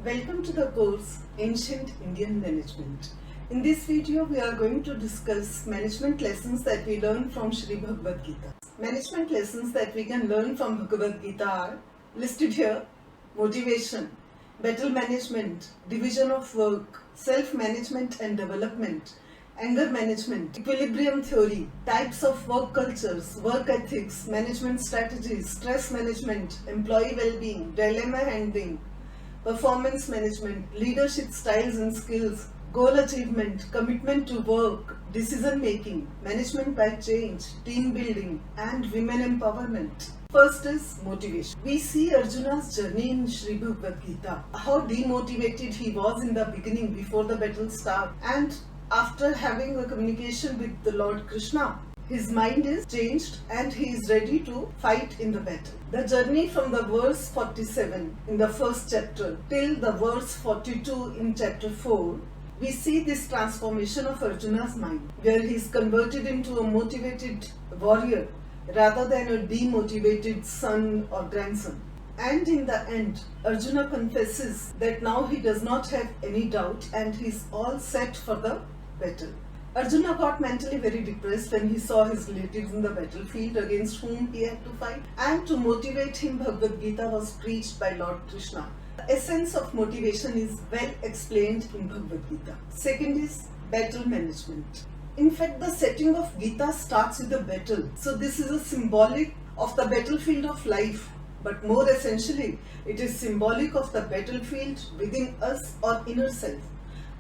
Welcome to the course Ancient Indian Management. In this video, we are going to discuss management lessons that we learn from Shri Bhagavad Gita. Management lessons that we can learn from Bhagavad Gita are listed here: motivation, battle management, division of work, self-management and development, anger management, equilibrium theory, types of work cultures, work ethics, management strategies, stress management, employee well-being, dilemma handling, performance management, leadership styles and skills, goal achievement, commitment to work, decision making, management by change, team building, and women empowerment. First is motivation. We see Arjuna's journey in Shri Bhagavad Gita, how demotivated he was in the beginning before the battle started, and after having a communication with the Lord Krishna, his mind is changed and he is ready to fight in the battle. The journey from the verse 47 in the first chapter till the verse 42 in chapter 4, we see this transformation of Arjuna's mind, where he is converted into a motivated warrior rather than a demotivated son or grandson. And in the end, Arjuna confesses that now he does not have any doubt and he is all set for the battle. Arjuna got mentally very depressed when he saw his relatives in the battlefield against whom he had to fight, and to motivate him, Bhagavad Gita was preached by Lord Krishna. The essence of motivation is well explained in Bhagavad Gita. Second is battle management. In fact, the setting of Gita starts with a battle. So this is a symbolic of the battlefield of life, but more essentially, it is symbolic of the battlefield within us or inner self.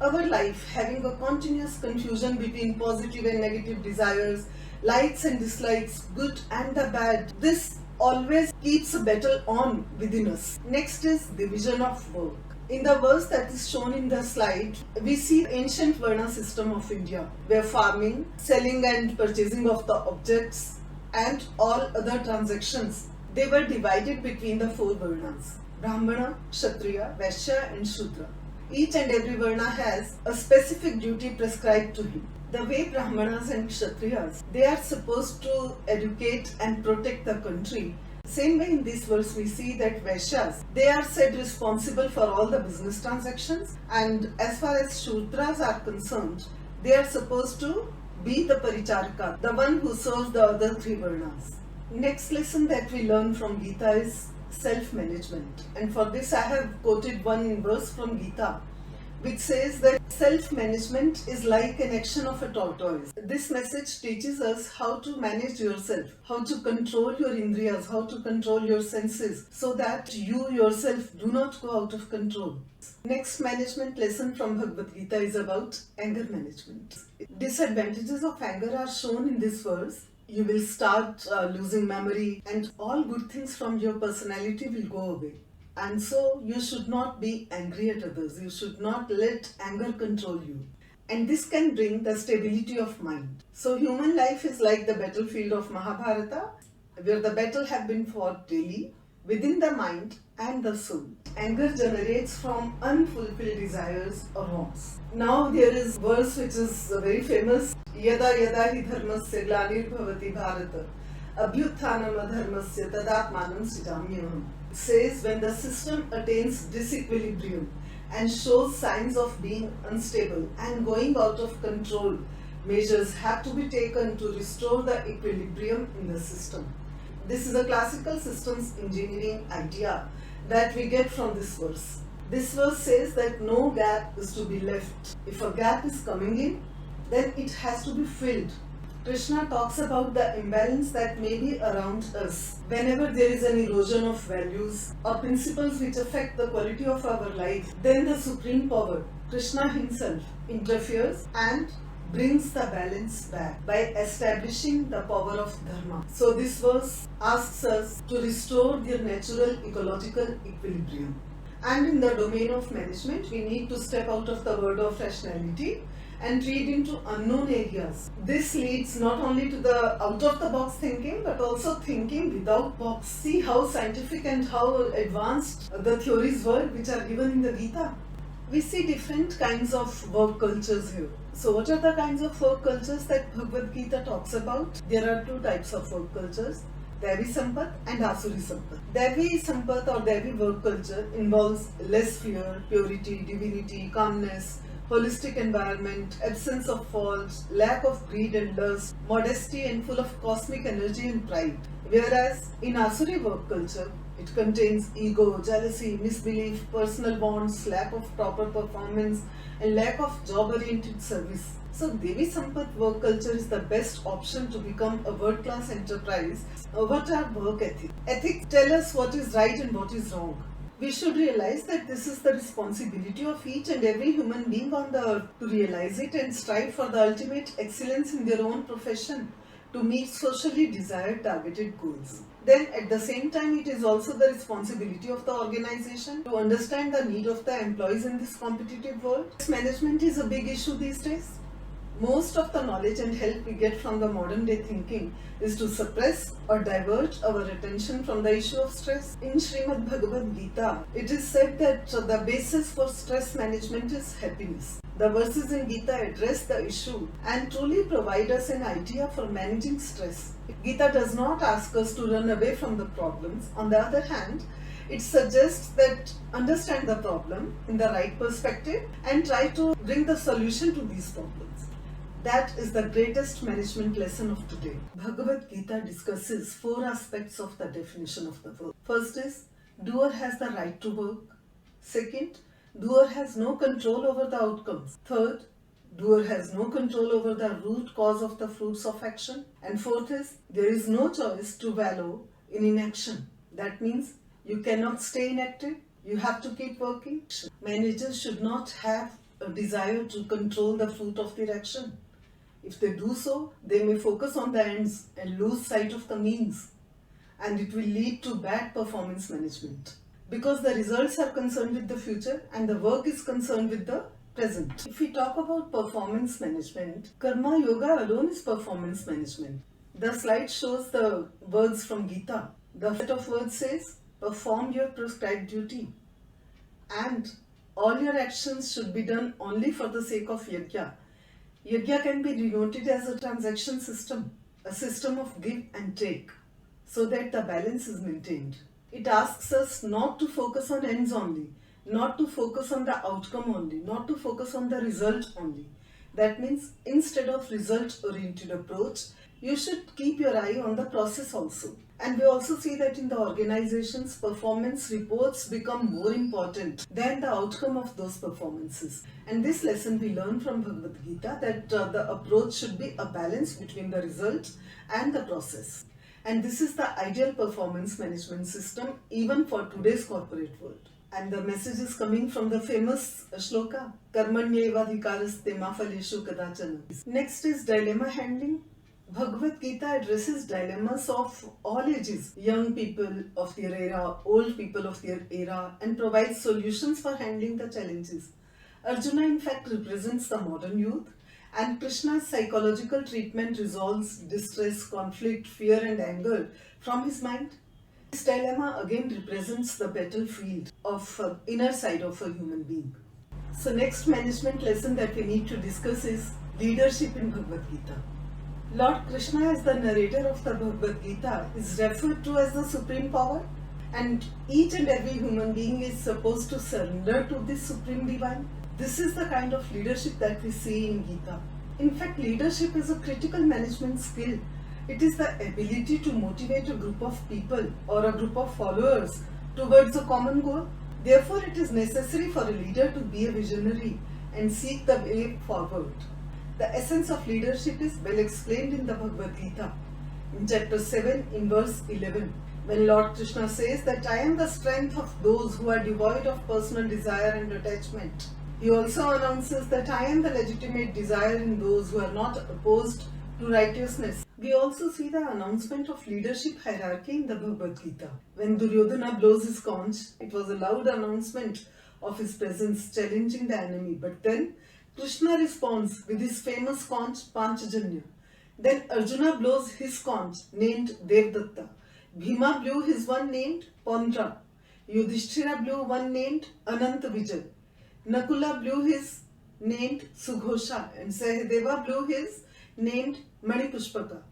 Our life having a continuous confusion between positive and negative desires, likes and dislikes, good and the bad. This always keeps a battle on within us. Next is division of work. In the verse that is shown in the slide, we see the ancient Varna system of India, where farming, selling and purchasing of the objects and all other transactions, they were divided between the four Varnas: Brahmana, Kshatriya, Vaishya and Shudra. Each and every Varna has a specific duty prescribed to him. The way Brahmanas and Kshatriyas, they are supposed to educate and protect the country. Same way in this verse we see that Vaishyas, they are said responsible for all the business transactions, and as far as Shudras are concerned, they are supposed to be the Paricharaka, the one who serves the other three Varnas. Next lesson that we learn from Gita is self-management, and for this I have quoted one verse from Gita which says that self-management is like an action of a tortoise. This message teaches us how to manage yourself, how to control your indriyas, how to control your senses, so that you yourself do not go out of control. Next management lesson from Bhagavad Gita is about anger management. Disadvantages of anger are shown in this verse. You will start losing memory and all good things from your personality will go away. And so you should not be angry at others. You should not let anger control you. And this can bring the stability of mind. So human life is like the battlefield of Mahabharata, where the battle have been fought daily within the mind and the soul. Anger generates from unfulfilled desires or wants. Now there is verse which is very famous. Yada yada hi dharmasya glanir bhavati bharata abhyuthanam adharmasya tadatmanam srijamyaham. It says, when the system attains disequilibrium and shows signs of being unstable and going out of control, measures have to be taken to restore the equilibrium in the system. This is a classical systems engineering idea that we get from this verse. This verse says that no gap is to be left. If a gap is coming in, then it has to be filled. Krishna talks about the imbalance that may be around us. Whenever there is an erosion of values or principles which affect the quality of our life, then the Supreme Power, Krishna himself, interferes and brings the balance back by establishing the power of Dharma. So this verse asks us to restore their natural ecological equilibrium. And in the domain of management, we need to step out of the world of rationality and read into unknown areas. This leads not only to the out-of-the-box thinking, but also thinking without box. See how scientific and how advanced the theories were which are given in the Gita. We see different kinds of work cultures here. So what are the kinds of work cultures that Bhagavad Gita talks about? There are two types of work cultures. Devi Sampat and Asuri Sampat. Devi Sampat or Devi work culture involves less fear, purity, divinity, calmness, holistic environment, absence of faults, lack of greed and lust, modesty and full of cosmic energy and pride. Whereas in Asuri work culture, it contains ego, jealousy, misbelief, personal bonds, lack of proper performance, and lack of job-oriented service. So Devi Sampat work culture is the best option to become a world-class enterprise. What are work ethics? Ethics tell us what is right and what is wrong. We should realize that this is the responsibility of each and every human being on the earth to realize it and strive for the ultimate excellence in their own profession to meet socially desired targeted goals. Then at the same time, it is also the responsibility of the organization to understand the need of the employees in this competitive world. Management is a big issue these days. Most of the knowledge and help we get from the modern day thinking is to suppress or divert our attention from the issue of stress. In Srimad Bhagavad Gita, it is said that the basis for stress management is happiness. The verses in Gita address the issue and truly provide us an idea for managing stress. Gita does not ask us to run away from the problems. On the other hand, it suggests that understand the problem in the right perspective and try to bring the solution to these problems. That is the greatest management lesson of today. Bhagavad Gita discusses 4 aspects of the definition of the work. First is, doer has the right to work. Second, doer has no control over the outcomes. Third, doer has no control over the root cause of the fruits of action. And fourth is, there is no choice to wallow in inaction. That means you cannot stay inactive. You have to keep working. Managers should not have a desire to control the fruit of their action. If they do so, they may focus on the ends and lose sight of the means, and it will lead to bad performance management. Because the results are concerned with the future and the work is concerned with the present. If we talk about performance management, Karma Yoga alone is performance management. The slide shows the words from Gita. The set of words says, perform your prescribed duty. And all your actions should be done only for the sake of yajna. Yajna can be denoted as a transaction system, a system of give and take, so that the balance is maintained. It asks us not to focus on ends only, not to focus on the outcome only, not to focus on the result only. That means instead of result-oriented approach, you should keep your eye on the process also. And we also see that in the organizations, performance reports become more important than the outcome of those performances. And this lesson we learn from Bhagavad Gita that the approach should be a balance between the result and the process. And this is the ideal performance management system even for today's corporate world. And the message is coming from the famous shloka, Karmanyevadhikaraste ma phaleshu kadachana. Next is dilemma handling. Bhagavad Gita addresses dilemmas of all ages, young people of their era, old people of their era, and provides solutions for handling the challenges. Arjuna in fact represents the modern youth, and Krishna's psychological treatment resolves distress, conflict, fear and anger from his mind. This dilemma again represents the battlefield of inner side of a human being. So next management lesson that we need to discuss is leadership in Bhagavad Gita. Lord Krishna, as the narrator of the Bhagavad Gita, is referred to as the supreme power, and each and every human being is supposed to surrender to this supreme divine. This is the kind of leadership that we see in Gita. In fact, leadership is a critical management skill. It is the ability to motivate a group of people or a group of followers towards a common goal. Therefore, it is necessary for a leader to be a visionary and seek the way forward. The essence of leadership is well explained in the Bhagavad Gita, in chapter 7, in verse 11, when Lord Krishna says that I am the strength of those who are devoid of personal desire and attachment. He also announces that I am the legitimate desire in those who are not opposed to righteousness. We also see the announcement of leadership hierarchy in the Bhagavad Gita. When Duryodhana blows his conch, it was a loud announcement of his presence challenging the enemy. But then Krishna responds with his famous conch Panchajanya. Then Arjuna blows his conch named Devdatta. Bhima blew his one named Pandra. Yudhishthira blew one named Anantavijay. Nakula blew his named Sughosha, and Sahadeva blew his named Manipushpaka.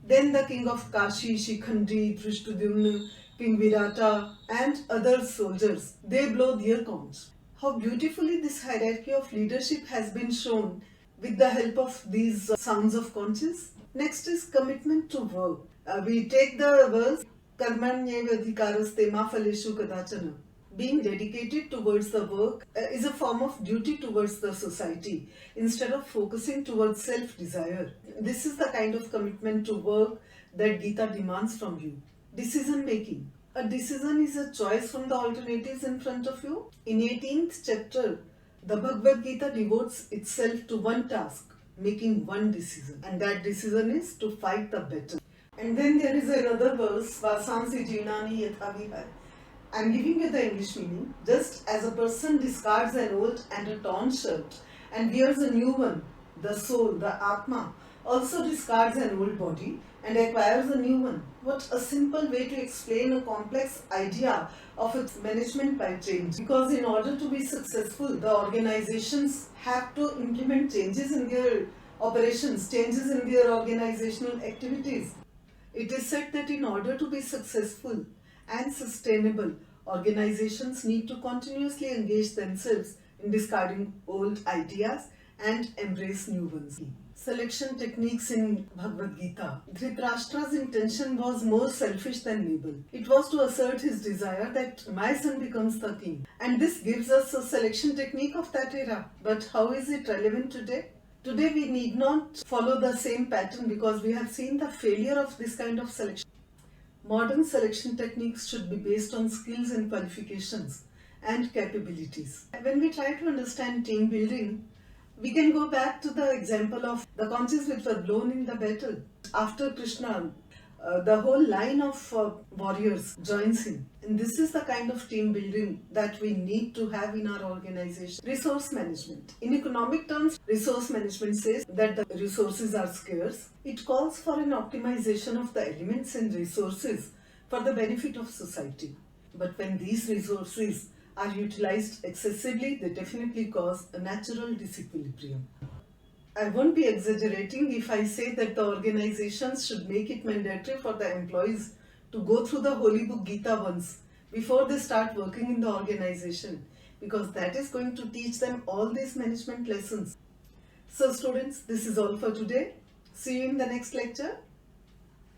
Then the king of Kashi, Shikhandi, Drishtadyumna, King Virata, and other soldiers, they blow their conch. How beautifully this hierarchy of leadership has been shown with the help of these sounds of conches. Next is commitment to work. We take the verse Karmanyevadhikaraste ma phaleshu kadachana. Being dedicated towards the work is a form of duty towards the society instead of focusing towards self-desire. This is the kind of commitment to work that Gita demands from you. Decision making. A decision is a choice from the alternatives in front of you. In 18th chapter, the Bhagavad Gita devotes itself to one task, making one decision. And that decision is to fight the battle. And then there is another verse, Vasansi Jinani Yathavihai. I'm giving you the English meaning. Just as a person discards an old and a torn shirt and wears a new one, the soul, the Atma, also discards an old body and acquires a new one. What a simple way to explain a complex idea of its management by change. Because in order to be successful, the organizations have to implement changes in their operations, changes in their organizational activities. It is said that in order to be successful and sustainable, organizations need to continuously engage themselves in discarding old ideas and embrace new ones. Selection techniques in Bhagavad Gita. Dhritarashtra's intention was more selfish than noble. It was to assert his desire that my son becomes the king. And this gives us a selection technique of that era. But how is it relevant today? Today we need not follow the same pattern because we have seen the failure of this kind of selection. Modern selection techniques should be based on skills and qualifications and capabilities. When we try to understand team building, we can go back to the example of the conches which were blown in the battle. After Krishna, the whole line of warriors joins him. And this is the kind of team building that we need to have in our organization. Resource management. In economic terms, resource management says that the resources are scarce. It calls for an optimization of the elements and resources for the benefit of society. But when these resources are utilized excessively, they definitely cause a natural disequilibrium. I won't be exaggerating if I say that the organizations should make it mandatory for the employees to go through the holy book Gita once before they start working in the organization, because that is going to teach them all these management lessons. So students, this is all for today. See you in the next lecture.